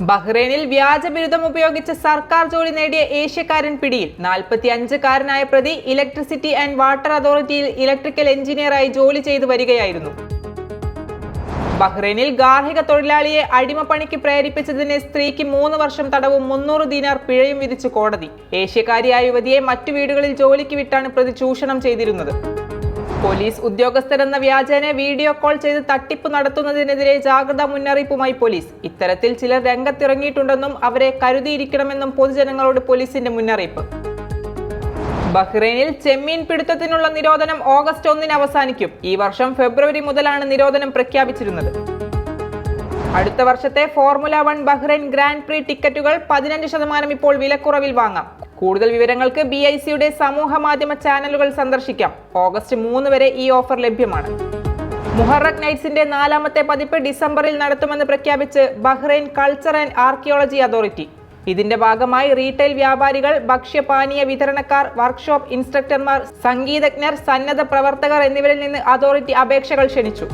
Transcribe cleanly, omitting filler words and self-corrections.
ബഹ്റൈനിൽ വ്യാജ ബിരുദം ഉപയോഗിച്ച് സർക്കാർ ജോലി നേടിയ ഏഷ്യക്കാരൻ പിടിയിൽ. 45-കാരനായ പ്രതി ഇലക്ട്രിസിറ്റി ആൻഡ് വാട്ടർ അതോറിറ്റിയിൽ ഇലക്ട്രിക്കൽ എഞ്ചിനീയറായി ജോലി ചെയ്തു വരികയായിരുന്നു. ബഹ്റൈനിൽ ഗാർഹിക തൊഴിലാളിയെ അടിമപ്പണിക്ക് പ്രേരിപ്പിച്ചതിന് സ്ത്രീക്ക് 3 വർഷം തടവും 300 ദിനാർ പിഴയും വിധിച്ചു കോടതി. ഏഷ്യക്കാരിയായ യുവതിയെ മറ്റു വീടുകളിൽ ജോലിക്ക് വിട്ടാണ് പ്രതി ചൂഷണം ചെയ്തിരുന്നത്. പോലീസ് ഉദ്യോഗസ്ഥരെന്ന വ്യാജേന വീഡിയോ കോൾ ചെയ്ത് തട്ടിപ്പ് നടത്തുന്നതിനെതിരെ ജാഗ്രതാ മുന്നറിയിപ്പുമായി പോലീസ്. ഇത്തരത്തിൽ ചിലർ രംഗത്തിറങ്ങിയിട്ടുണ്ടെന്നും അവരെ കരുതിയിരിക്കണമെന്നും പൊതുജനങ്ങളോട് പോലീസിന്റെ മുന്നറിയിപ്പ്. ബഹ്റൈനിൽ ചെമ്മീൻ പിടുത്തത്തിനുള്ള നിരോധനം ഓഗസ്റ്റ് 1-ന് അവസാനിക്കും. ഈ വർഷം ഫെബ്രുവരി മുതലാണ് നിരോധനം പ്രഖ്യാപിച്ചിരുന്നത്. അടുത്ത വർഷത്തെ ഫോർമുല 1 ബഹ്റൈൻ ഗ്രാൻഡ് പ്രീ ടിക്കറ്റുകൾ 15% ഇപ്പോൾ വിലക്കുറവിൽ വാങ്ങാം. കൂടുതൽ വിവരങ്ങൾക്ക് BICയുടെ സമൂഹ മാധ്യമ ചാനലുകൾ സന്ദർശിക്കാം. ഓഗസ്റ്റ് 3 വരെ ഈ ഓഫർ ലഭ്യമാണ്. മുഹറം നൈറ്റ്സിന്റെ 4ാമത്തെ പതിപ്പ് ഡിസംബറിൽ നടത്തുമെന്ന് പ്രഖ്യാപിച്ച് Bahrain culture and archaeology authority. ഇതിന്റെ ഭാഗമായി റീറ്റെയിൽ വ്യാപാരികൾ, ഭക്ഷ്യപാനീയ വിതരണക്കാർ, വർക്ക്ഷോപ്പ് ഇൻസ്ട്രക്ടർമാർ, സംഗീതജ്ഞർ, സന്നദ്ധ പ്രവർത്തകർ എന്നിവരിൽ നിന്ന് അതോറിറ്റി അപേക്ഷകൾ ക്ഷണിച്ചു.